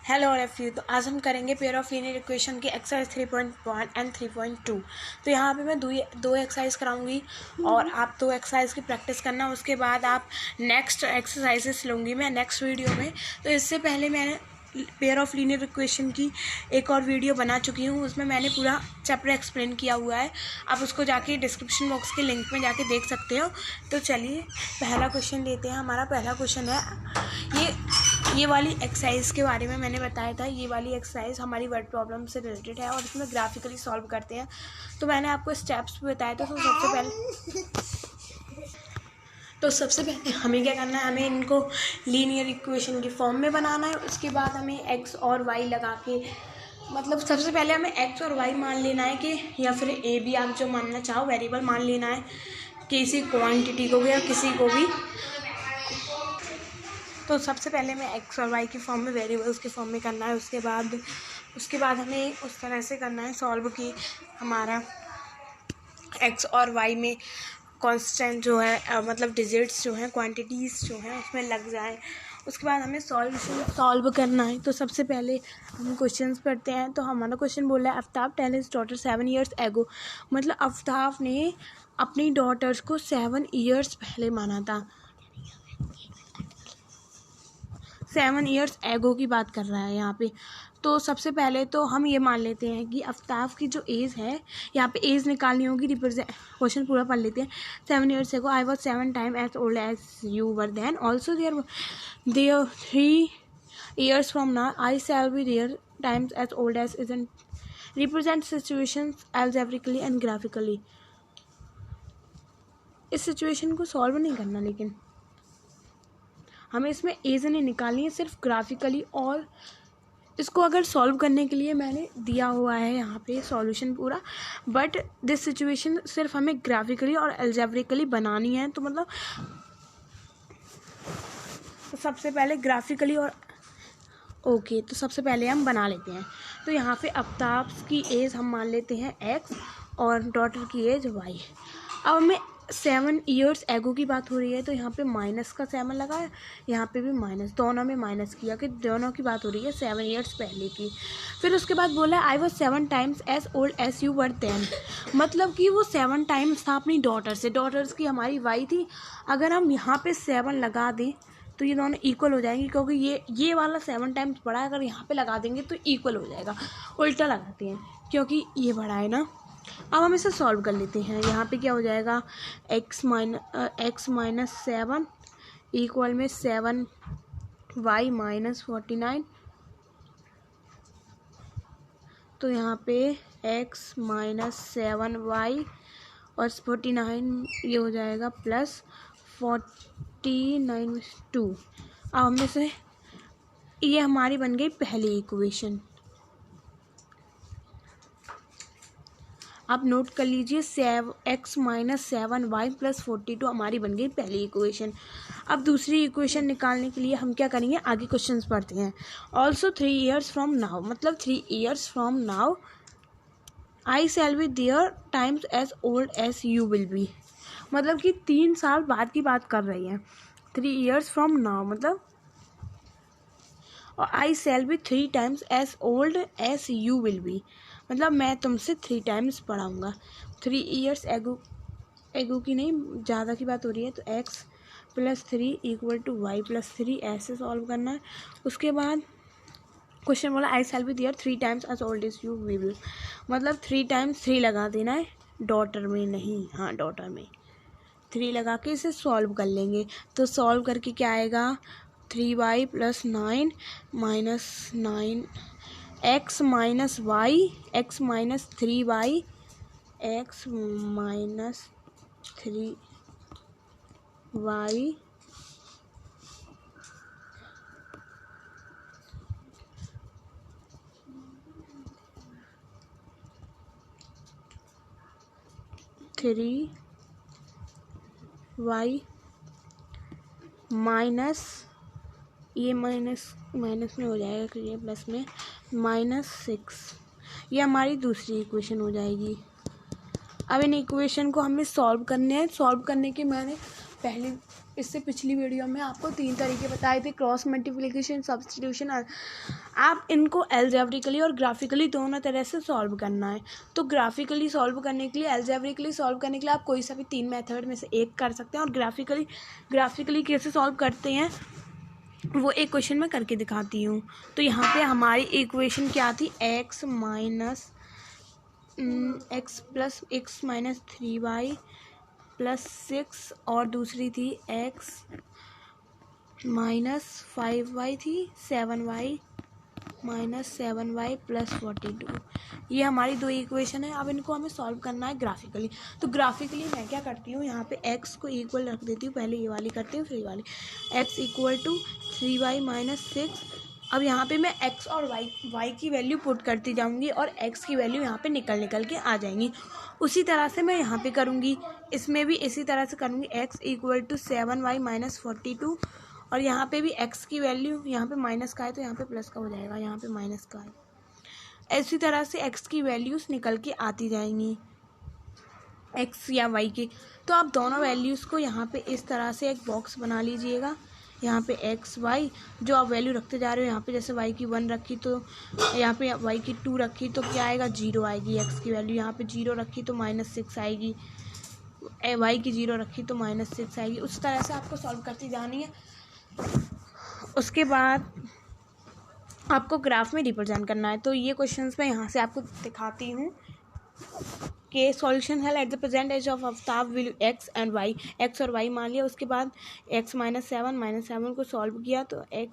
Hello all of you. तो आज हम करेंगे पेयर ऑफ लीनियर इक्वेशन की एक्सरसाइज 3.1 एंड 3.2। तो यहाँ पे मैं दो एक्सरसाइज कराऊंगी और आप दो एक्सरसाइज की प्रैक्टिस करना। उसके बाद आप नेक्स्ट एक्सरसाइजेस लूँगी मैं नेक्स्ट वीडियो में। तो इससे पहले मैंने पेयर ऑफ लीनियर इक्वेशन की एक और वीडियो बना चुकी हूँ, उसमें मैंने पूरा चैप्टर एक्सप्लेन किया हुआ है। आप उसको जाके डिस्क्रिप्शन बॉक्स के लिंक में जाके देख सकते हो। तो चलिए पहला क्वेश्चन लेते हैं। हमारा पहला क्वेश्चन है ये वाली एक्सरसाइज के बारे में मैंने बताया था। ये वाली एक्सरसाइज हमारी वर्ड प्रॉब्लम से रिलेटेड है और इसमें ग्राफिकली सॉल्व करते हैं। तो मैंने आपको स्टेप्स भी बताए थे। तो सबसे पहले हमें क्या करना है, हमें इनको लीनियर इक्वेशन के फॉर्म में बनाना है। उसके बाद हमें एक्स और वाई लगा के, मतलब सबसे पहले हमें एक्स और वाई मान लेना है कि, या फिर ए बी आप जो मानना चाहो वेरिएबल मान लेना है, किसी क्वांटिटी को भी या किसी को भी। तो सबसे पहले हमें एक्स और वाई के फॉर्म में, वेरिएबल्स के फॉर्म में करना है। उसके बाद हमें उस तरह से करना है सॉल्व कि हमारा एक्स और वाई में कांस्टेंट जो है, मतलब डिजिट्स जो हैं, क्वांटिटीज़ जो हैं उसमें लग जाए। उसके बाद हमें सॉल्व करना है। तो सबसे पहले हम क्वेश्चंस पढ़ते हैं। तो हमारा क्वेश्चन बोला है, Aftab tell his daughter 7 years ago। मतलब आफ्ताब ने अपनी डॉटर्स को 7 years पहले माना था। 7 years ago की बात कर रहा है यहाँ पे। तो सबसे पहले तो हम ये मान लेते हैं कि आफ्ताब की जो एज है, यहाँ पे एज निकालनी होगी। क्वेश्चन पूरा पढ़ लेते हैं। 7 years ago I was 7 times as old as you were then. Also there 3 years from now I shall be there times as old as isn't. Represent situations algebraically and graphically. इस situation को solve नहीं करना, लेकिन हमें इसमें as नहीं निकालनी है, सिर्फ ग्राफिकली। और इसको अगर सॉल्व करने के लिए मैंने दिया हुआ है यहाँ पे सॉल्यूशन पूरा, बट दिस सिचुएशन सिर्फ हमें ग्राफिकली और अलजेब्रिकली बनानी है। तो मतलब तो सबसे पहले ग्राफिकली और तो सबसे पहले हम बना लेते हैं। तो यहाँ पे आफ्ताब की एज हम मान लेते हैं एक्स और डॉटर की एज वाई। अब हमें 7 years ago की बात हो रही है, तो यहाँ पे माइनस का 7 लगा है, यहाँ पे भी माइनस, दोनों में माइनस किया कि दोनों की बात हो रही है 7 years पहले की। फिर उसके बाद बोला I was 7 times as old as you were then। मतलब कि वो 7 times था अपनी डॉटर से। डॉटर्स की हमारी वाई थी। अगर हम यहाँ पे 7 लगा दें तो ये दोनों इक्वल हो जाएंगे, क्योंकि ये वाला 7 times बड़ा है। अगर यहाँ पे लगा देंगे तो इक्वल हो जाएगा। उल्टा लगाते हैं क्योंकि ये बड़ा है ना। अब हम इसे सॉल्व कर लेते हैं। यहाँ पे क्या हो जाएगा, x माइनस 7 इक्वल में 7y माइनस 49। तो यहाँ पे x माइनस 7y और 49 ये हो जाएगा प्लस 49/2। अब हमें से ये हमारी बन गई पहली इक्वेशन। आप नोट कर लीजिए, x माइनस 7y प्लस 42 हमारी बन गई पहली इक्वेशन। अब दूसरी इक्वेशन निकालने के लिए हम क्या करेंगे, आगे क्वेश्चंस पढ़ते हैं। ऑल्सो 3 years फ्रॉम नाउ, मतलब 3 years from now I shall be there times as old as you will be. मतलब कि 3 साल बाद की बात कर रही हैं। 3 years फ्रॉम नाउ मतलब, और I shall be 3 times as old as you will be, मतलब मैं तुमसे 3 times पढ़ाऊँगा। 3 years एगो की नहीं, ज़्यादा की बात हो रही है। तो x plus 3 equal to Y plus 3 ऐसे सॉल्व करना है। उसके बाद क्वेश्चन बोला I shall be there 3 times as old as you will be, मतलब 3 times 3 लगा देना है, डॉटर में नहीं, हाँ डॉटर में 3 लगा के इसे सॉल्व कर लेंगे। तो सॉल्व करके क्या आएगा, 3y plus 9 minus 9 x minus Y, x minus 3y, x minus 3y minus, ये माइनस में हो जाएगा कि ये प्लस में -6। ये हमारी दूसरी इक्वेशन हो जाएगी। अब इन इक्वेशन को हमें सॉल्व करने हैं। सॉल्व करने के मैंने इससे पिछली वीडियो में आपको 3 तरीके बताए थे, क्रॉस मल्टीप्लिकेशन, सब्स्टिट्यूशन। आप इनको अलजेब्रिकली और ग्राफिकली दोनों तरह से सॉल्व करना है। तो ग्राफिकली सॉल्व करने के लिए, अलजेब्रिकली सॉल्व करने के लिए आप कोई सा भी 3 मेथड में से एक कर सकते हैं। और ग्राफिकली कैसे सॉल्व करते हैं वो एक क्वेश्चन में करके दिखाती हूँ। तो यहाँ पे हमारी इक्वेशन क्या थी, x plus x minus 3y plus 6 और दूसरी थी x माइनस 5y थी 7y माइनस 7y प्लस 42। ये हमारी 2 इक्वेशन है। अब इनको हमें सॉल्व करना है ग्राफिकली। तो ग्राफिकली मैं क्या करती हूँ, यहाँ पे x को इक्वल रख देती हूँ, पहले ये वाली करती हूँ फिर ये वाली, x equal to 3y minus 6। अब यहाँ पे मैं x और y की वैल्यू पुट करती जाऊँगी और x की वैल्यू यहाँ पे निकल के आ जाएंगी। उसी तरह से मैं यहाँ पे करूँगी, इसमें भी इसी तरह से करूँगी। x equal to 7y minus 42 और यहाँ पे भी x की वैल्यू, यहाँ पे माइनस का है तो यहाँ पे प्लस का हो जाएगा, यहाँ पे माइनस का है। इसी तरह से x की वैल्यूज़ निकल के आती जाएंगी, x या y की। तो आप दोनों वैल्यूज़ को यहाँ पे इस तरह से एक बॉक्स बना लीजिएगा। यहाँ पे x y जो आप वैल्यू रखते जा रहे हो, यहाँ पे जैसे y की 1 रखी तो यहाँ पे y की 2 रखी तो क्या आएगा, 0 आएगी x की वैल्यू। यहाँ पे 0 रखी तो -6 आएगी, y की 0 रखी तो -6 आएगी। उस तरह से आपको सॉल्व करती जानी है। उसके बाद आपको ग्राफ में रिप्रेजेंट करना है। तो ये क्वेश्चंस मैं यहाँ से आपको दिखाती हूँ कि सॉल्यूशन है at the present age of Aftab will x and y, x और y मान लिया। उसके बाद x माइनस 7 को सॉल्व किया तो x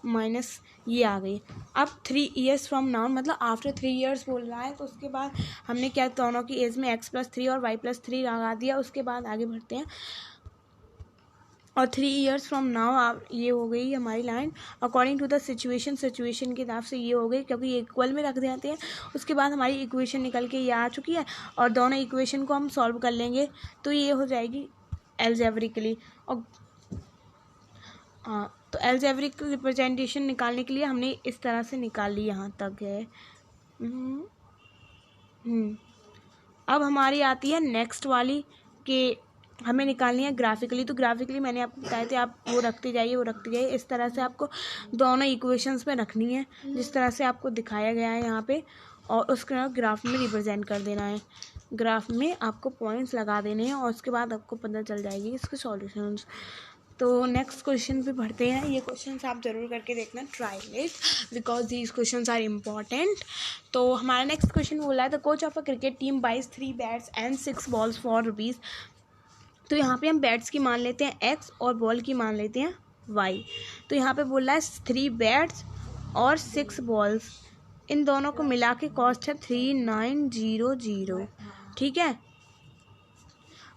माइनस ये आ गई। अब 3 years फ्रॉम नाउ, मतलब आफ्टर 3 years बोल रहा है। तो उसके बाद हमने क्या, दोनों की एज में x+3 और y+3 लगा दिया। उसके बाद आगे बढ़ते हैं और 3 years फ्रॉम नाउ ये हो गई हमारी line. According to the situation के हिसाब से ये हो गई, क्योंकि ये इक्वल में रख देते हैं। उसके बाद हमारी इक्वेशन निकल के ये आ चुकी है और दोनों इक्वेशन को हम सॉल्व कर लेंगे तो ये हो जाएगी अलजेब्रिकली। और हाँ, तो अलजेब्रिक रिप्रेजेंटेशन निकालने के लिए हमने इस तरह से निकाल ली, यहाँ तक है। अब हमारी आती है नेक्स्ट वाली कि हमें निकालनी है ग्राफिकली। तो ग्राफिकली मैंने आपको बताए थे, आप वो रखते जाइए। इस तरह से आपको दोनों इक्वेशंस में रखनी है जिस तरह से आपको दिखाया गया है यहाँ पे, और उसके ग्राफ में रिप्रेजेंट कर देना है। ग्राफ में आपको पॉइंट्स लगा देने हैं और उसके बाद आपको पता चल जाएगी इसके सॉल्यूशंस। तो नेक्स्ट क्वेश्चन पे बढ़ते हैं। ये क्वेश्चंस आप ज़रूर करके देखना, try it because these questions are important. तो हमारा नेक्स्ट क्वेश्चन बोला है, the coach of a cricket team buys 3 bats and 6 balls for rupees. तो यहाँ पे हम बैट्स की मान लेते हैं x और बॉल की मान लेते हैं y। तो यहाँ पे बोल रहा है 3 बैट्स और 6 बॉल्स, इन दोनों को मिला के कॉस्ट है 3900। ठीक है।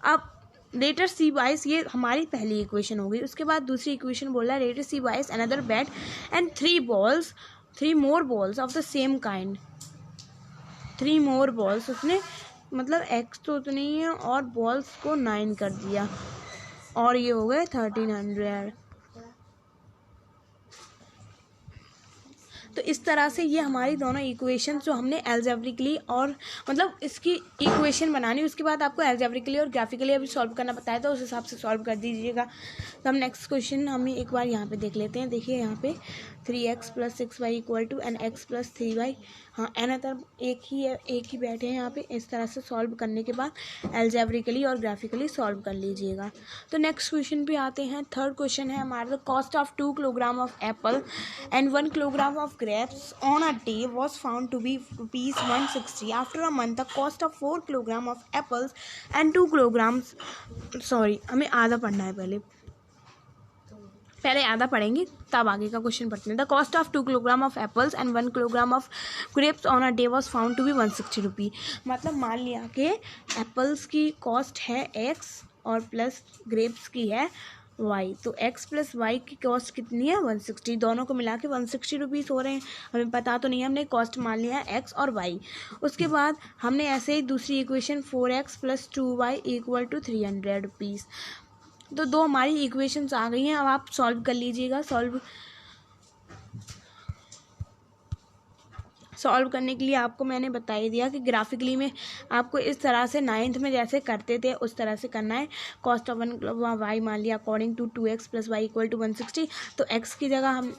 अब लेटर सी बाइस, ये हमारी पहली इक्वेशन हो गई। उसके बाद दूसरी इक्वेशन बोल रहा है लेटर सी बाइस another bat and 3 more balls of the same kind. 3 more balls, उसने मतलब x तो उतनी ही है और बॉल्स को 9 कर दिया और ये हो गए 1300। तो इस तरह से ये हमारी दोनों इक्वेशन जो हमने अलजेब्रिकली और मतलब इसकी इक्वेशन बनानी, उसके बाद आपको अलजेब्रिकली और ग्राफिकली अभी सॉल्व करना बताया था, उस हिसाब से सॉल्व कर दीजिएगा। तो हम नेक्स्ट क्वेश्चन हमें एक बार यहाँ पे देख लेते हैं। देखिए यहाँ पे 3x + 6y equal to N x + 3y। हाँ, एन अदर एक ही बैठे हैं यहाँ पे। इस तरह से सॉल्व करने के बाद अलजेब्रिकली और ग्राफिकली सॉल्व कर लीजिएगा। तो नेक्स्ट क्वेश्चन पे आते हैं। थर्ड क्वेश्चन है हमारा, the cost of 2 kilogram of Apple and 1 kilogram of grapes on a day was found to be rupees 160. After a month, the cost of 4 kilogram of apples and 2 kilograms, sorry हमें आधा पढ़ना है, पहले आधा पढ़ेंगे तब आगे का क्वेश्चन पढ़ते हैं। The cost of 2 kilogram of apples and 1 kilogram of grapes on a day was found to be 160 rupee. मतलब मान लिया कि एप्पल्स की कॉस्ट है x और प्लस ग्रेप्स की है y। तो x प्लस वाई की कॉस्ट कितनी है, 160। दोनों को मिला के 160 रुपीज़ हो रहे हैं। हमें पता तो नहीं है, हमने कॉस्ट मान लिया है x और y। उसके बाद हमने ऐसे ही दूसरी equation 4x + 2y equal to 300 rupees. तो 2 हमारी इक्वेशंस आ गई हैं। अब आप सॉल्व कर लीजिएगा। सॉल्व करने के लिए आपको मैंने बता ही दिया कि ग्राफिकली में आपको इस तरह से 9th में जैसे करते थे उस तरह से करना है। कॉस्ट ऑफ वाई मान लिया अकॉर्डिंग टू 2x + y = 160। तो x की जगह हम,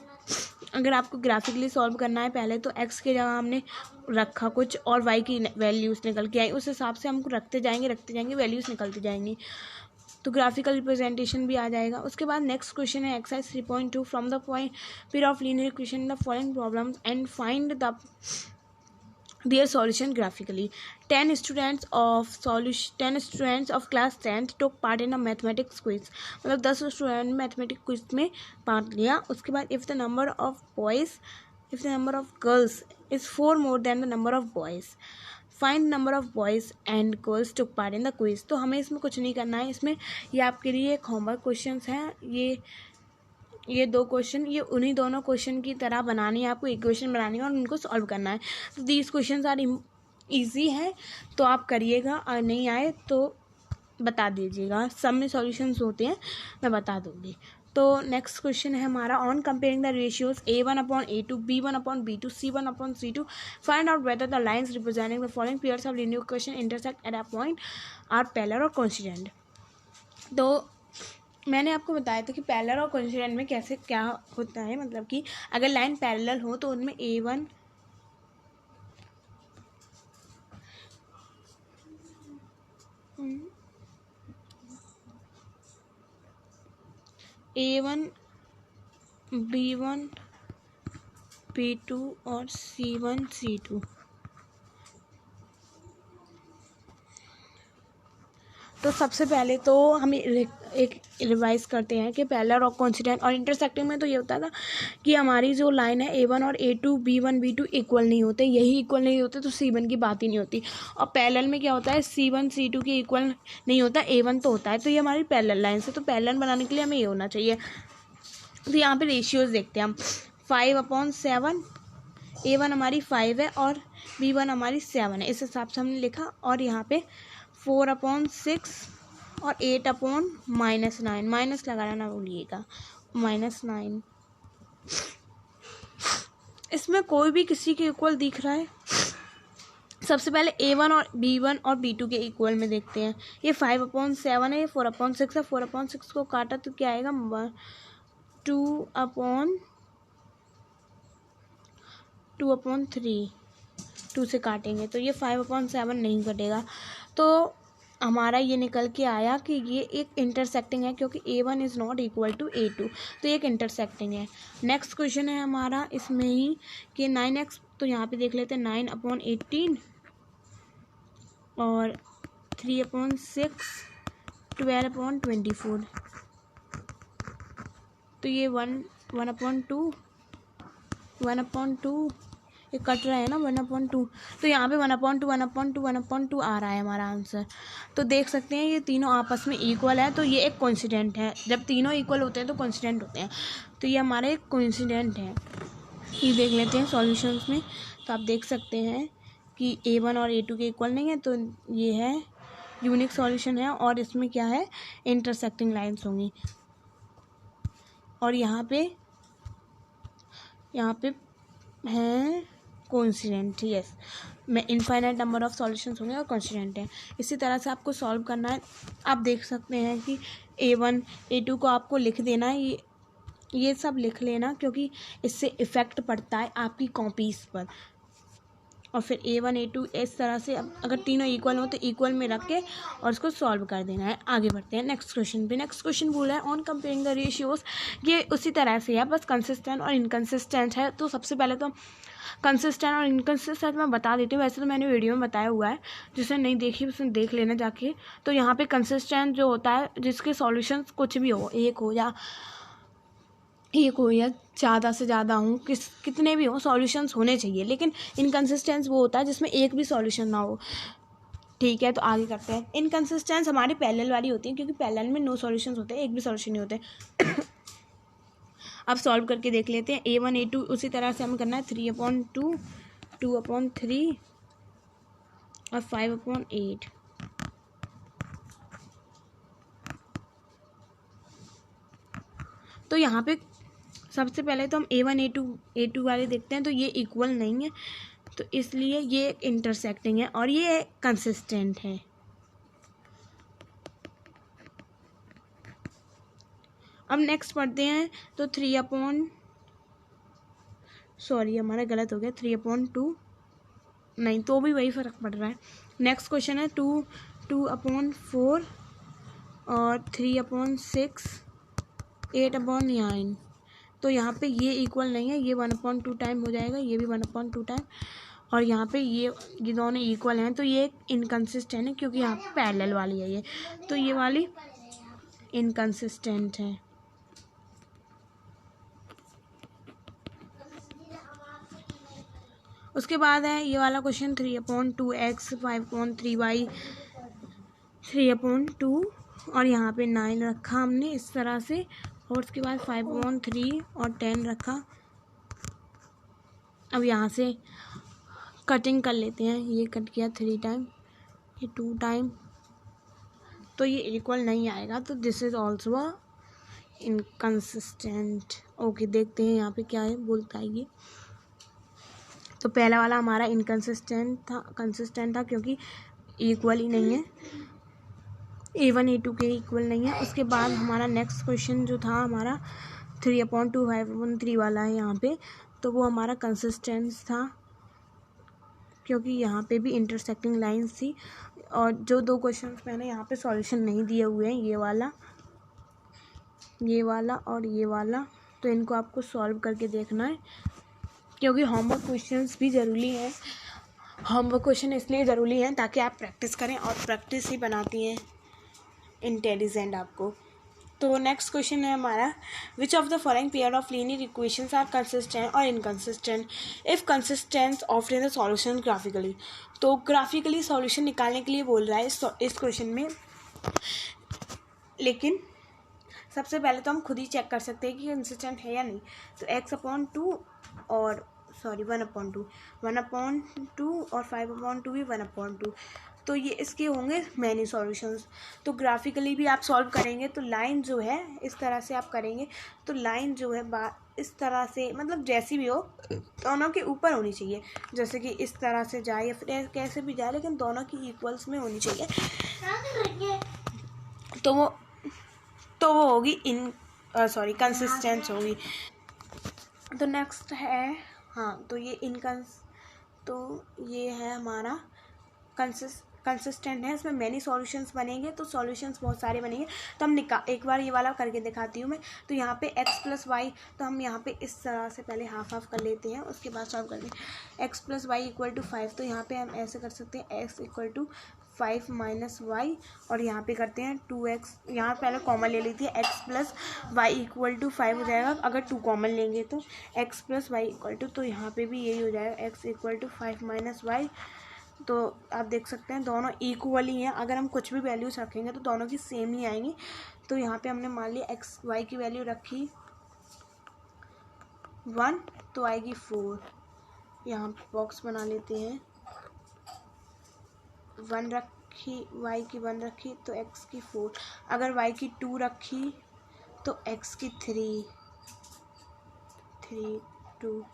अगर आपको ग्राफिकली सॉल्व करना है पहले, तो x की जगह हमने रखा कुछ और y की वैल्यूज़ निकल के आई, उस हिसाब से हमको रखते जाएंगे वैल्यूज़ निकलती जाएंगी, तो ग्राफिकल रिप्रेजेंटेशन भी आ जाएगा। उसके बाद नेक्स्ट क्वेश्चन है exercise 3.2 from the point pair of linear equation in the following problems and find the their solution graphically. 10 students of class 10th took part in a mathematics quiz. मतलब 10 student mathematics quiz में part लिया। उसके बाद if the number of girls is 4 more than the number of boys, find number of boys and girls took part in the quiz. तो हमें इसमें कुछ नहीं करना है, इसमें ये आपके लिए एक होमवर्क क्वेश्चन हैं। ये 2 क्वेश्चन, ये उन्हीं दोनों क्वेश्चन की तरह बनानी है, आपको इक्वेशन बनानी है और उनको सॉल्व करना है। तो दीज क्वेश्चन आर ईजी हैं, तो आप करिएगा, और नहीं आए तो बता दीजिएगा। सब में सॉल्यूशंस होते हैं, मैं बता दूँगी। तो नेक्स्ट क्वेश्चन है हमारा on comparing the ratios a1/a2, b1/b2, c1/c2, find out whether the lines representing the following pairs of linear equation intersect at a point are parallel और कोइंसिडेंट। तो मैंने आपको बताया था कि पैरेलल और कोइंसिडेंट में कैसे क्या होता है, मतलब कि अगर लाइन पैरेलल हो तो उनमें a1 b1 b2 और c1 c2। तो सबसे पहले तो हम एक रिवाइज करते हैं कि पैरेलल और कोइंसिडेंट और इंटरसेक्टिंग में तो ये होता था कि हमारी जो लाइन है a1 और a2, b1 b2 इक्वल नहीं होते, यही इक्वल नहीं होते तो c1 की बात ही नहीं होती। और पैरेलल में क्या होता है, c1 c2 के इक्वल नहीं होता, a1 तो होता है। तो ये हमारी पैरेलल लाइन से, तो पैरेलल बनाने के लिए हमें ये होना चाहिए। तो यहाँ पे रेशियोज देखते हैं हम। 5/7, a1 हमारी 5 है और b1 हमारी 7 है, इस हिसाब से हमने लिखा। और यहाँ पे 4/6 और 8/-9, माइनस लगाना ना भूलिएगा, -9। इसमें कोई भी किसी के इक्वल दिख रहा है? सबसे पहले a1 और b1 और b2 के इक्वल में देखते हैं। ये 5/7 है, ये 4/6 है। 4/6 को काटा तो क्या आएगा, 2/3, 2 से काटेंगे तो ये 5/7 नहीं कटेगा। तो हमारा ये निकल के आया कि ये एक इंटरसेक्टिंग है, क्योंकि a1 is not equal to a2, तो ये एक इंटरसेक्टिंग है। नेक्स्ट क्वेश्चन है हमारा इसमें ही कि 9x, तो यहाँ पे देख लेते हैं 9/18 और 3/6, 12/24। तो ये 1/2 ये कट रहा है ना, 1/2। तो यहाँ पे 1/2 आ रहा है हमारा आंसर। तो देख सकते हैं ये तीनों आपस में इक्वल है, तो ये एक कोइंसिडेंट है। जब तीनों इक्वल होते हैं तो कोइंसिडेंट होते हैं, तो ये हमारा एक कोइंसिडेंट है। ये देख लेते हैं सॉल्यूशंस में, तो आप देख सकते हैं कि a1 और a2 के इक्वल नहीं है, तो ये है यूनिक सॉल्यूशन है। और इसमें क्या है, इंटरसेक्टिंग लाइन्स होंगी। और यहाँ पे हैं कोइंसिडेंट, यस, में इनफाइनाइट नंबर ऑफ सॉल्यूशंस होंगे और कोइंसिडेंट है। इसी तरह से आपको सॉल्व करना है। आप देख सकते हैं कि a1 a2 को आपको लिख देना है, ये सब लिख लेना, क्योंकि इससे इफ़ेक्ट पड़ता है आपकी कॉपीज़ पर। और फिर a1 a2 इस तरह से, अगर तीनों इक्वल हो तो इक्वल में रख के और उसको सॉल्व कर देना है। आगे बढ़ते हैं नेक्स्ट क्वेश्चन पे। नेक्स्ट क्वेश्चन बोला है ऑन कंपेयरिंग द रेशियोज। ये उसी तरह से है, बस कंसिस्टेंट और इनकंसिस्टेंट है। तो सबसे पहले तो कंसिस्टेंट और इनकंसिस्टेंट मैं बता देती हूँ, वैसे तो मैंने वीडियो में बताया हुआ है, जिसने नहीं देखी उसने देख लेना जाके। तो यहाँ पे कंसिस्टेंट जो होता है, जिसके सॉल्यूशंस कुछ भी हो, एक हो या ज़्यादा से ज़्यादा हो, कितने भी हो, सॉल्यूशंस होने चाहिए। लेकिन इनकंसिस्टेंस वो होता है जिसमें एक भी सॉल्यूशन ना हो। ठीक है, तो आगे करते हैं। इनकंसिस्टेंस हमारी पैरेलल वाली होती है, क्योंकि पैरेलल में 9 सॉल्यूशंस होते हैं, एक भी सॉल्यूशन नहीं होते। अब सॉल्व करके देख लेते हैं। a1 a2 उसी तरह से हमें करना है, 3/2, 2/3 और 5/8। तो यहाँ पे सबसे पहले तो हम a1 a2 वाले देखते हैं, तो ये इक्वल नहीं है, तो इसलिए ये इंटरसेक्टिंग है और ये कंसिस्टेंट है। अब नेक्स्ट पढ़ते हैं तो हमारा गलत हो गया, 3/2 नहीं, तो भी वही फ़र्क पड़ रहा है। नेक्स्ट क्वेश्चन है 2/4 और 3/6 8/9। तो यहाँ पे ये इक्वल नहीं है, ये 1/2 टाइम हो जाएगा, ये भी 1/2 टाइम, और यहाँ पे ये दोनों इक्वल हैं, तो ये इनकंसिस्टेंट है क्योंकि यहाँ पे पैरेलल वाली है ये, तो ये वाली इनकंसिस्टेंट है। उसके बाद है ये वाला क्वेश्चन 3/2x 5/3y 3/2 और यहाँ पे 9 रखा हमने इस तरह से, और उसके बाद 5/3 और 10 रखा। अब यहाँ से कटिंग कर लेते हैं, ये कट किया 3 टाइम, ये 2 टाइम, तो ये इक्वल नहीं आएगा, तो this is also a inconsistent. Okay, देखते हैं यहाँ पे क्या है बोलता है ये। तो पहला वाला हमारा कंसिस्टेंट था क्योंकि इक्वल ही नहीं है, A1 A2 के इक्वल नहीं है। उसके बाद हमारा नेक्स्ट क्वेश्चन जो था हमारा 3/2 5/3 वाला है यहाँ पे, तो वो हमारा कंसिस्टेंट था क्योंकि यहाँ पे भी इंटरसेक्टिंग लाइंस थी। और जो 2 क्वेश्चन मैंने यहाँ पे सॉल्यूशन नहीं दिए हुए हैं, ये वाला और ये वाला, तो इनको आपको सॉल्व करके देखना है क्योंकि होमवर्क क्वेश्चंस भी ज़रूरी हैं। होमवर्क क्वेश्चन इसलिए ज़रूरी हैं ताकि आप प्रैक्टिस करें, और प्रैक्टिस ही बनाती हैं इंटेलिजेंट आपको। तो नेक्स्ट क्वेश्चन है हमारा, which of the following pair of linear equations are consistent और inconsistent if consistent offer the solution graphically. तो ग्राफिकली सॉल्यूशन निकालने के लिए बोल रहा है इस क्वेश्चन में, लेकिन सबसे पहले तो हम खुद ही चेक कर सकते हैं कि कंसिस्टेंट है या नहीं। तो 1/2 और 1/2 और 5/2 भी 1/2, तो ये इसके होंगे मैनी सॉल्यूशंस। तो ग्राफिकली भी आप सॉल्व करेंगे तो लाइन जो है इस तरह से आप करेंगे, तो लाइन जो है इस तरह से, मतलब जैसी भी हो दोनों के ऊपर होनी चाहिए, जैसे कि इस तरह से जाए या फिर कैसे भी जाए, लेकिन दोनों की इक्वल्स में होनी चाहिए, तो वो होगी कंसिस्टेंस होगी। तो नेक्स्ट है तो ये है हमारा कंसिस्टेंट है, इसमें मैनी सॉल्यूशंस बनेंगे, तो सॉल्यूशंस बहुत सारे बनेंगे। तो हम एक बार ये वाला करके दिखाती हूँ मैं। तो यहाँ पे x + y, तो हम यहाँ पे इस तरह से पहले हाफ कर लेते हैं, उसके बाद सॉल्व करते हैं। x + y = 5, तो यहाँ पे हम ऐसे कर सकते हैं, x = 5 - y, और यहाँ पे करते हैं 2x, यहाँ पहले कॉमन ले लेती है, x + y = 5 हो जाएगा अगर 2 कॉमन लेंगे, तो x + y = तो यहाँ पे भी यही हो जाएगा, x = 5 - y। तो आप देख सकते हैं दोनों इक्वल ही हैं, अगर हम कुछ भी वैल्यूज रखेंगे तो दोनों की सेम ही आएंगी। तो यहाँ पे हमने मान लिया x y की वैल्यू रखी 1, तो आएगी 4, यहाँ बॉक्स बना लेते हैं, 1 रखी, y की 1 रखी तो x की 4, अगर y की 2 रखी तो x की 3 2,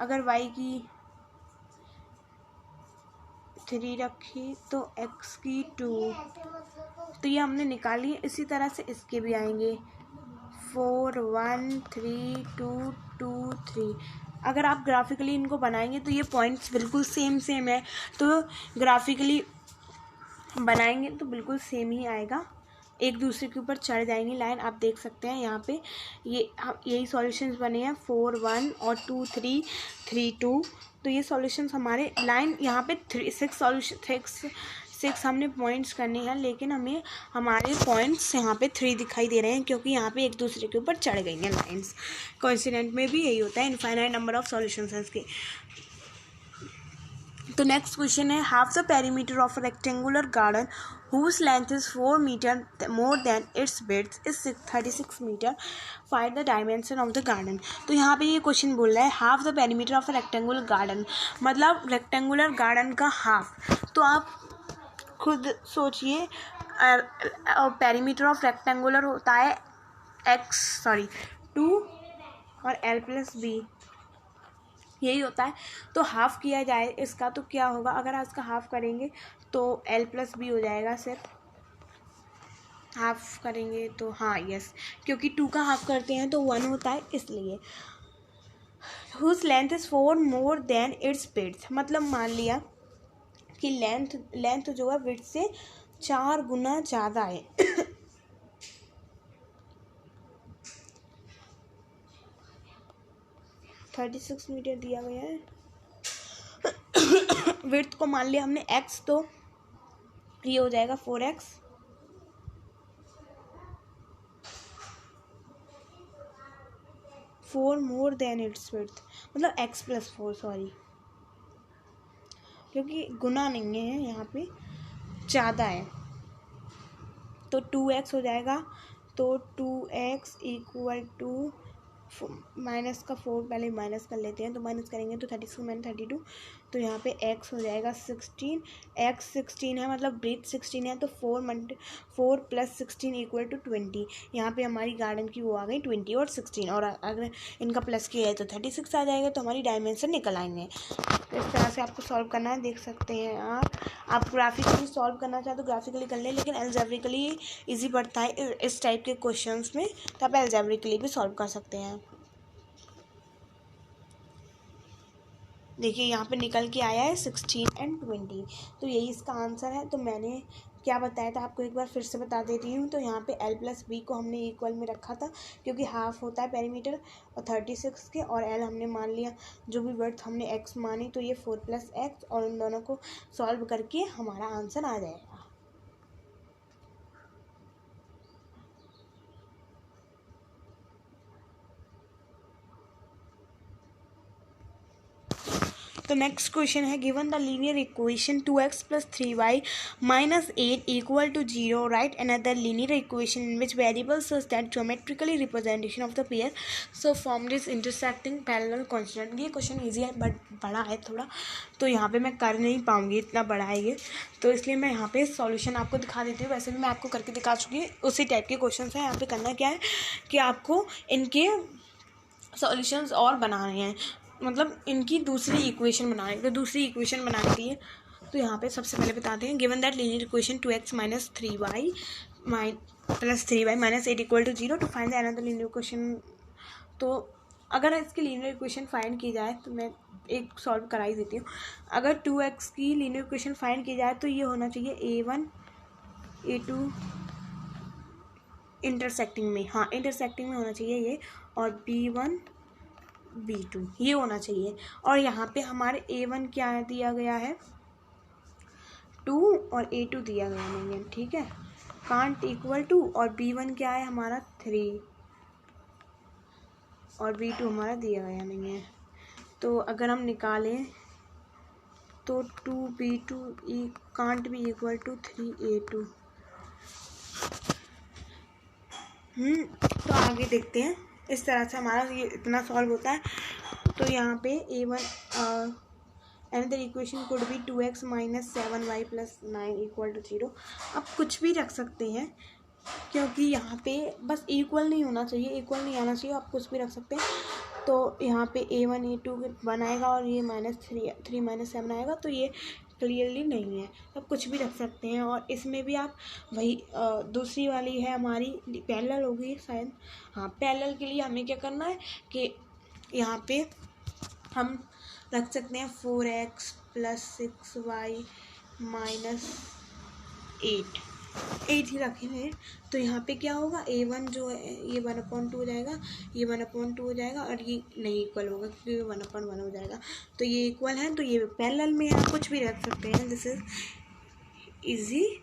अगर y की 3 रखी तो x की 2, तो ये हमने निकाली। इसी तरह से इसके भी आएंगे 4 1 3 2 2 3। अगर आप ग्राफिकली इनको बनाएंगे तो ये पॉइंट्स बिल्कुल सेम है, तो ग्राफिकली बनाएंगे तो बिल्कुल सेम ही आएगा, एक दूसरे के ऊपर चढ़ जाएंगी लाइन। आप देख सकते हैं यहाँ पे यही सॉल्यूशंस बने हैं, 4 1 और 2 3 3 2। तो ये सॉल्यूशंस हमारे लाइन यहाँ पे 6 हमने पॉइंट्स करने हैं, लेकिन हमें हमारे पॉइंट्स यहाँ पे 3 दिखाई दे रहे हैं क्योंकि यहाँ पे एक दूसरे के ऊपर चढ़ गई हैं लाइंस। कोइंसिडेंट में भी यही होता है, इनफाइनाइट नंबर ऑफ सॉल्यूशंस हैं इसके। तो नेक्स्ट क्वेश्चन है, half the perimeter of rectangular garden whose length is 4 meter more than its width is 36 meter, find the dimension of the garden। तो यहाँ पे ये क्वेश्चन बोल रहा है half the perimeter of rectangular garden, मतलब rectangular garden का half. तो आप खुद सोचिए, पेरीमीटर ऑफ रेक्टेंगुलर होता है 2 और l + b, यही होता है। तो हाफ़ किया जाए इसका तो क्या होगा, अगर इसका हाफ़ करेंगे तो L+B हो जाएगा। सिर्फ हाफ़ करेंगे तो हाँ यस, क्योंकि 2 का हाफ़ करते हैं तो 1 होता है इसलिए। Whose length is 4 more than its width, मतलब मान लिया कि लेंथ जो है विड्थ से 4 गुना ज़्यादा है। 36 मीटर दिया गया है। विड्थ को मान लिया हमने x, तो ये हो जाएगा 4x। Four more than its width, मतलब x+4, सॉरी, क्योंकि गुना नहीं है यहाँ पे, ज़्यादा है। तो 2x हो जाएगा। तो 2x इक्वल टू माइनस का 4, पहले माइनस कर लेते हैं, तो माइनस करेंगे तो 36 माइनस 32, तो यहाँ पे x हो जाएगा 16। x 16 है, मतलब ब्रेथ 16 है, तो 4 + 16 इक्वल टू 20। यहाँ पे हमारी गार्डन की वो आ गई 20 और 16, और अगर इनका प्लस किया है तो 36 आ जाएगा, तो हमारी डायमेंशन निकल आएंगे। तो इस तरह से आपको सॉल्व करना है, देख सकते हैं आप ग्राफिकली सॉल्व करना चाहे तो ग्राफिकली कर लें, लेकिन एल्जेब्रिकली ईजी पड़ता है इस टाइप के क्वेश्चंस में, तो आप एल्जेब्रिकली भी सॉल्व कर सकते हैं। देखिए यहाँ पे निकल के आया है 16 और 20, तो यही इसका आंसर है। तो मैंने क्या बताया था आपको एक बार फिर से बता देती हूँ। तो यहाँ पे L+B को हमने इक्वल में रखा था, क्योंकि हाफ होता है पेरीमीटर और 36 के, और L हमने मान लिया, जो भी वर्थ हमने x मानी, तो ये 4 + x, और उन दोनों को सॉल्व करके हमारा आंसर आ जाएगा। तो नेक्स्ट क्वेश्चन है, given the linear equation 2x + 3y - 8 equal to 0, write another linear equation in which variables such that geometrically representation of the pair so formed is intersecting parallel constant. ये क्वेश्चन easy है but बड़ा है थोड़ा, तो यहाँ पे मैं कर नहीं पाऊँगी, इतना बड़ा है ये, तो इसलिए मैं यहाँ पे सॉल्यूशन आपको दिखा देती हूँ। वैसे भी मैं आपको करके दिखा चुकी हूँ, उसी टाइप के क्वेश्चन है। यहाँ पे करना क्या है कि आपको इनके सॉल्यूशंस और बनाने हैं, मतलब इनकी दूसरी इक्वेशन बनानी है। तो दूसरी इक्वेशन बनाने के लिए तो यहाँ पे सबसे पहले बताते हैं, given that linear equation 2x - 3y + 3y - 8 equal to 0 to find the another linear equation. तो अगर इसकी लीनियर इक्वेशन फाइंड की जाए तो मैं एक सॉल्व करा ही देती हूँ। अगर 2x की लीनियर इक्वेशन फाइंड की जाए तो ये होना चाहिए A1 A2 इंटरसेक्टिंग में, हाँ इंटरसेक्टिंग में होना चाहिए ये, और B1 B2 ये होना चाहिए। और यहाँ पे हमारे A1 क्या दिया गया है 2 और A2 दिया गया नहीं है, ठीक है, कांट इक्वल टू, और B1 क्या है हमारा 3 और B2 हमारा दिया गया नहीं है। तो अगर हम निकालें तो 2B2 कांट भी इक्वल टू 3A2। तो आगे देखते हैं, इस तरह से हमारा ये इतना सॉल्व होता है। तो यहाँ पे A1 another equation could be 2x - 7y + 9 equal to 0। आप कुछ भी रख सकते हैं, क्योंकि यहाँ पे बस इक्वल नहीं होना चाहिए, इक्वल नहीं आना चाहिए, आप कुछ भी रख सकते हैं। तो यहाँ पे A1 A2 1 आएगा, और ये -3 - 7 आएगा, तो ये क्लियरली नहीं है, आप कुछ भी रख सकते हैं। और इसमें भी आप वही दूसरी वाली है हमारी पैरेलल होगी शायद, हाँ पैरेलल के लिए हमें क्या करना है कि यहाँ पे हम रख सकते हैं 4x + 6y - 8 ही रखेंगे। तो यहाँ पे क्या होगा, A1 जो है ये 1/2 हो जाएगा, ये 1/2 हो जाएगा, और ये नहीं इक्वल होगा क्योंकि 1/1 हो जाएगा। तो ये इक्वल है, तो ये पैरेलल में आप कुछ भी रख सकते हैं, दिस इज इजी।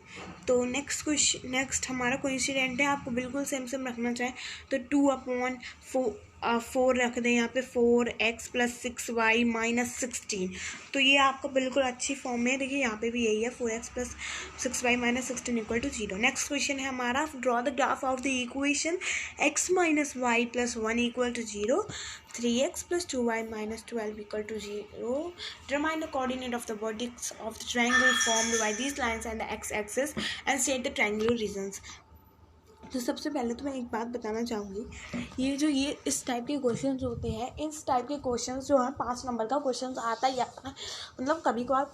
तो नेक्स्ट हमारा कोइंसिडेंट है, आपको बिल्कुल सेम रखना चाहे तो 2/4 रख दें यहाँ पे, 4x + 6y - 16। तो ये आपको बिल्कुल अच्छी फॉर्म में, देखिए यहाँ पे भी यही है, 4x + 6y - 16 equal to 0। Next question है हमारा, draw the graph of the equation x - y + 1 equal to 0, 3x + 2y - 12 equal to 0. Determine the coordinate of the vertex of the triangle formed by these lines and the x-axis and state the triangular regions. तो सबसे पहले तो मैं एक बात बताना चाहूँगी, ये इस टाइप के क्वेश्चंस होते हैं, इस टाइप के क्वेश्चंस जो है 5 नंबर का क्वेश्चंस आता ही आता है। मतलब कभी कभार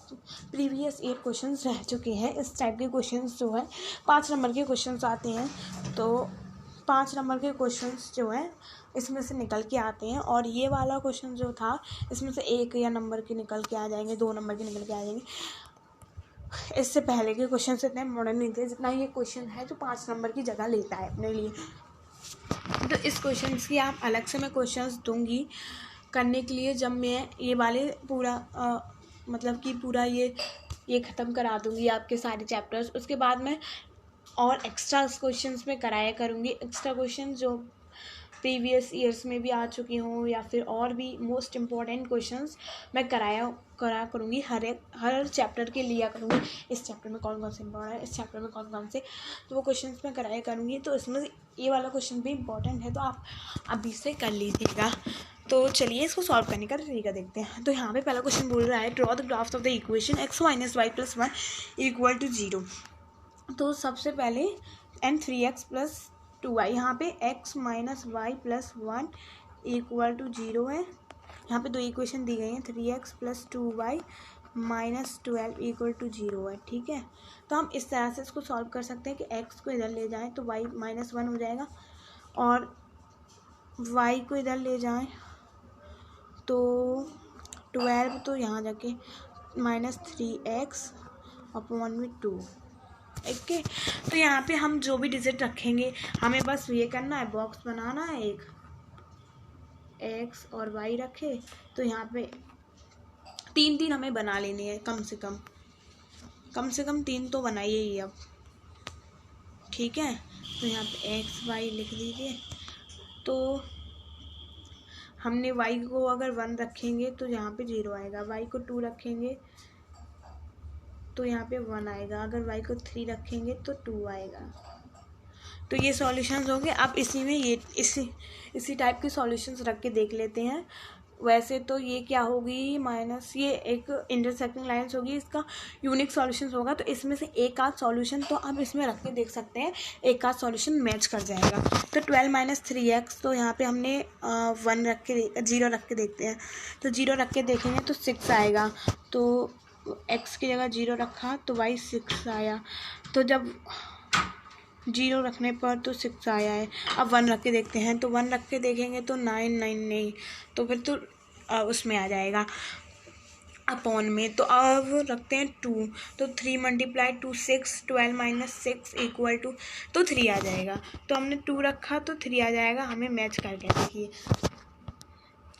प्रीवियस ईयर क्वेश्चंस रह चुके हैं, इस टाइप के क्वेश्चंस जो है 5 नंबर के क्वेश्चंस आते हैं। तो 5 नंबर के क्वेश्चंस जो है इसमें से निकल के आते हैं, और ये वाला क्वेश्चन जो था इसमें से 1 या नंबर के निकल के आ जाएंगे, 2 नंबर के निकल के आ जाएंगे। इससे पहले के क्वेश्चन इतने मॉडर्न नहीं थे जितना ये क्वेश्चन है जो 5 नंबर की जगह लेता है अपने लिए। तो इस क्वेश्चन की आप अलग से मैं क्वेश्चंस दूंगी करने के लिए, जब मैं ये वाले पूरा मतलब कि पूरा ये ख़त्म करा दूंगी आपके सारे चैप्टर्स। उसके बाद मैं और एक्स्ट्रा क्वेश्चंस में कराया करूँगी, एक्स्ट्रा क्वेश्चन जो प्रीवियस ईयर्स में भी आ चुके हों, या फिर और भी मोस्ट इम्पॉर्टेंट क्वेश्चंस मैं करा करूँगी, हर चैप्टर के लिया करूँगी। इस चैप्टर में कौन कौन से इम्पॉर्टेंट है, इस चैप्टर में कौन कौन से, तो वो क्वेश्चंस मैं कराया करूँगी। तो इसमें ये वाला क्वेश्चन भी इम्पॉर्टेंट है, तो आप अभी से कर लीजिएगा। तो चलिए इसको सॉल्व करने का तरीका देखते हैं। तो यहाँ पे पहला क्वेश्चन बोल रहा है, draw the graphs of the equation x - y + 1 = 0। तो सबसे पहले n 3x + 2y, यहाँ पे x - y + 1 = 0 है। यहाँ पे 2 इक्वेशन दी गई हैं, 3x + 2y - 12 = 0 है। ठीक है, तो हम इस तरह से इसको सॉल्व कर सकते हैं कि x को इधर ले जाएं तो y - 1 हो जाएगा, और y को इधर ले जाएं तो 12, तो यहाँ जाके -3x / 2। ओके, तो यहाँ पे हम जो भी डिजिट रखेंगे हमें बस ये करना है, बॉक्स बनाना है, एक x और y रखे, तो यहाँ पे 3 हमें बना लेने हैं, कम से कम 3 तो बनाइए ही अब। ठीक है, तो यहाँ पे x y लिख दीजिए। तो हमने y को अगर 1 रखेंगे तो यहाँ पे 0 आएगा, y को 2 रखेंगे तो यहाँ पे 1 आएगा, अगर y को 3 रखेंगे तो 2 आएगा। तो ये सॉल्यूशंस होंगे। अब इसी में इसी टाइप के सॉल्यूशंस रख के देख लेते हैं। वैसे तो ये क्या होगी, माइनस ये एक इंटरसेक्टिंग लाइन्स होगी, इसका यूनिक सॉल्यूशंस होगा। तो इसमें से एक आध सॉल्यूशन तो आप इसमें रख के देख सकते हैं, एक आध सॉल्यूशन मैच कर जाएगा। तो 12 - 3x, तो यहाँ पे हमने 0 रख के देखते हैं। तो 0 रख के देखेंगे तो 6 आएगा। तो x की जगह 0 रखा तो y 6 आया। तो जब 0 रखने पर तो 6 आया है। अब 1 रख के देखते हैं, तो 1 रख के देखेंगे तो 9 नहीं, तो फिर तो उसमें आ जाएगा अपॉन में। तो अब रखते हैं 2, तो 3 × 2 6, 12 - 6 = तो 3 आ जाएगा। तो हमने 2 रखा तो 3 आ जाएगा, हमें मैच करके देखिए।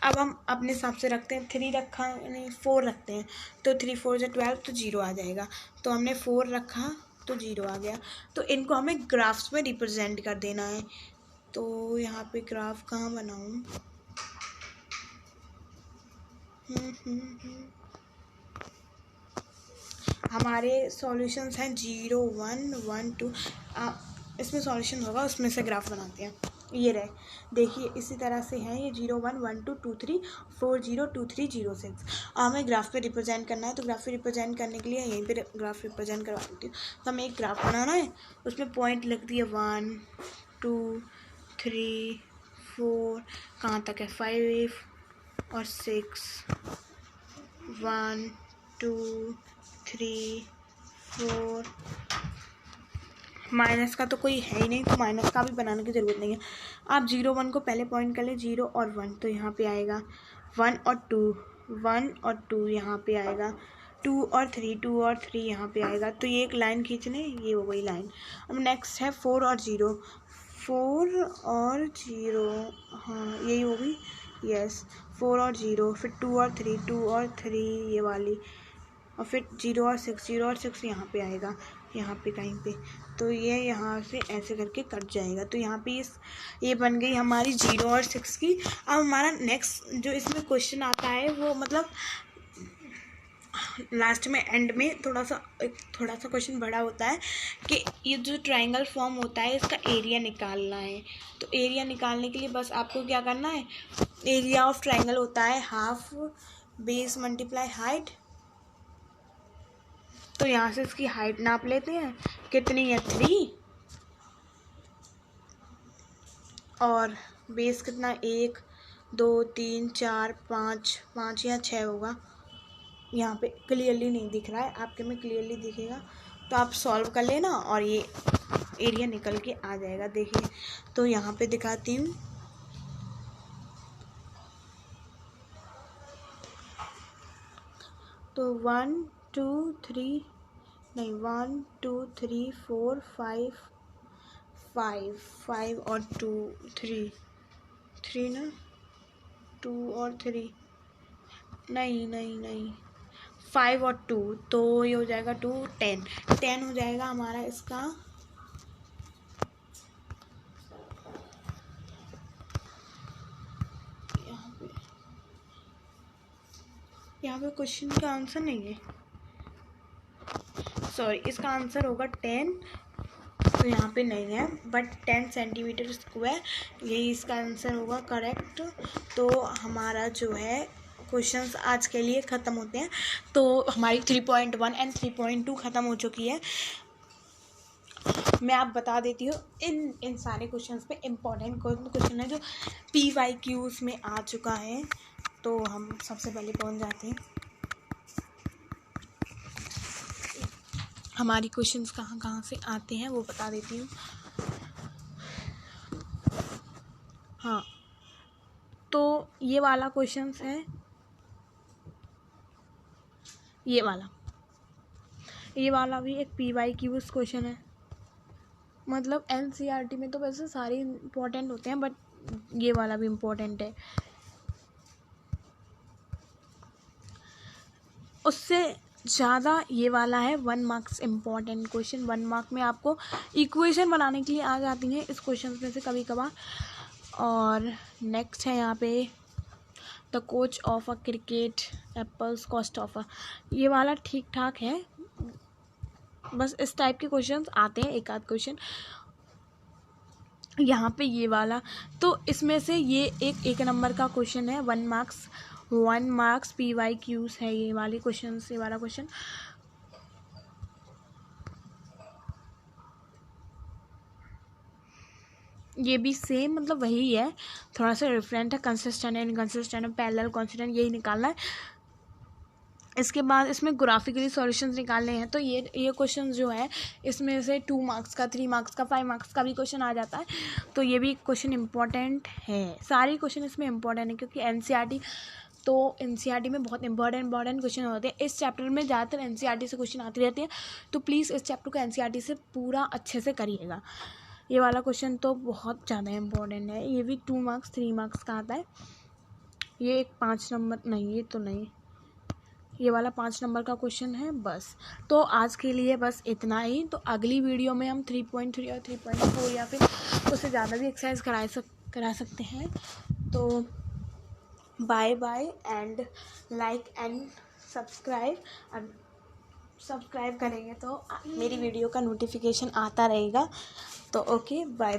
अब हम अपने हिसाब से रखते हैं, 3 रखा नहीं 4 रखते हैं, तो 3 × 4 = 12, तो 0 आ जाएगा। तो हमने 4 रखा तो 0 आ गया। तो इनको हमें ग्राफ्स में रिप्रेजेंट कर देना है। तो यहाँ पे ग्राफ कहाँ बनाऊँ? हमारे सॉल्यूशंस हैं 0 1 1 2। इसमें सॉल्यूशन होगा, उसमें से ग्राफ बनाते हैं। ये रहे, देखिए इसी तरह से है ये 0 1 1 2 2 3 4 0 2 3 0 6। हमें ग्राफ पे रिप्रेजेंट करना है, तो ग्राफ पे रिप्रेजेंट करने के लिए यहीं पे ग्राफ रिप्रेजेंट करवा देती हूँ। तो हमें एक ग्राफ बनाना है, उसमें पॉइंट लिख दिए 1 2 3 4, कहाँ तक है 5 और 6, 1 2 3 4। माइनस का तो कोई है ही नहीं, तो माइनस का भी बनाने की ज़रूरत नहीं है। आप 0 1 को पहले पॉइंट कर ले, 0 और 1, तो यहाँ पे आएगा 1 और 2, 1 और 2 यहाँ पे आएगा, 2 और 3, 2 और 3 यहाँ पे आएगा। तो ये एक लाइन खींचने, ये हो गई लाइन। अब नेक्स्ट है 4 और 0, 4 और 0, हाँ यही होगी, यस 4 और 0, फिर 2 और 3, 2 और 3 ये वाली, और फिर 0 और 6, 0 और 6 यहाँ पे आएगा, यहाँ पे कहीं पे। तो ये यहाँ से ऐसे करके कट जाएगा। तो यहाँ पे ये बन गई हमारी 0 और 6 की। अब हमारा नेक्स्ट जो इसमें क्वेश्चन आता है वो मतलब लास्ट में एंड में थोड़ा सा क्वेश्चन बड़ा होता है कि ये जो ट्रायंगल फॉर्म होता है इसका एरिया निकालना है। तो एरिया निकालने के लिए बस आपको क्या करना है, एरिया ऑफ ट्रायंगल होता है हाफ बेस × हाइट। तो यहाँ से इसकी हाइट नाप लेते हैं, कितनी है 3, और बेस कितना 1 2 3 4 5 5 या 6 होगा। यहाँ पे क्लियरली नहीं दिख रहा है, आपके में क्लियरली दिखेगा तो आप सॉल्व कर लेना और ये एरिया निकल के आ जाएगा। देखिए तो यहाँ पे दिखाती हूँ। तो 1 2 3 नहीं 1 2 3 4 5 5 और 2 3 ना 2 और 3 नहीं 5 और 2 तो ये हो जाएगा 2 10 हो जाएगा हमारा इसका। यहाँ पे क्वेश्चन का आंसर नहीं है, सॉरी, इसका आंसर होगा 10, तो यहाँ पे नहीं है, बट 10 सेंटीमीटर स्क्वायर यही इसका आंसर होगा करेक्ट। तो हमारा जो है क्वेश्चंस आज के लिए ख़त्म होते हैं। तो हमारी 3.1 एंड 3.2 ख़त्म हो चुकी है। मैं आप बता देती हूँ इन सारे क्वेश्चंस पे इम्पोर्टेंट क्वेश्चन है जो PYQs में आ चुका है। तो हम सबसे पहले पहुँच जाते हैं। हमारी क्वेश्चंस कहाँ से आते हैं वो बता देती हूँ। हाँ, तो ये वाला क्वेश्चंस है, ये वाला भी एक PYQs क्वेश्चन है। मतलब NCERT में तो वैसे सारे इम्पोर्टेंट होते हैं, बट ये वाला भी इम्पोर्टेंट है। उससे ज़्यादा ये वाला है 1 मार्क्स इम्पॉर्टेंट क्वेश्चन। 1 मार्क में आपको इक्वेशन बनाने के लिए आ जाती हैं इस क्वेश्चन में से कभी कभार। और नेक्स्ट है यहाँ पे the coach of a cricket apples cost of a, ये वाला ठीक ठाक है, बस इस टाइप के क्वेश्चन आते हैं एक आध क्वेश्चन। यहाँ पे ये वाला, तो इसमें से ये एक नंबर का क्वेश्चन है, 1 मार्क्स PYQs है ये वाले क्वेश्चन। ये वाला क्वेश्चन ये भी सेम मतलब वही है, थोड़ा सा डिफरेंट है। कंसिस्टेंट है, इनकंसिस्टेंट है, पैरेलल, कॉन्स्टेंट, यही निकालना है। इसके बाद इसमें ग्राफिकली सॉल्यूशंस निकालने हैं। तो ये क्वेश्चन जो है इसमें से 2 मार्क्स का, 3 मार्क्स का, 5 मार्क्स का भी क्वेश्चन आ जाता है। तो ये भी क्वेश्चन इम्पॉर्टेंट है, सारे क्वेश्चन इसमें इम्पॉर्टेंट है क्योंकि NCERT में बहुत इंपॉर्टेंट क्वेश्चन होते हैं। इस चैप्टर में ज़्यादातर NCERT से क्वेश्चन आते रहते हैं, तो प्लीज़ इस चैप्टर को NCERT से पूरा अच्छे से करिएगा। ये वाला क्वेश्चन तो बहुत ज़्यादा इम्पॉर्टेंट है, ये भी 2 मार्क्स 3 मार्क्स का आता है। ये एक 5 नंबर नहीं, ये तो नहीं, ये वाला 5 नंबर का क्वेश्चन है बस। तो आज के लिए बस इतना ही। तो अगली वीडियो में हम 3.3 और 3.4 या फिर उससे ज़्यादा भी एक्सरसाइज करा सकते हैं। तो bye and like and subscribe करेंगे तो मेरी वीडियो का नोटिफिकेशन आता रहेगा। तो ओके, बाय।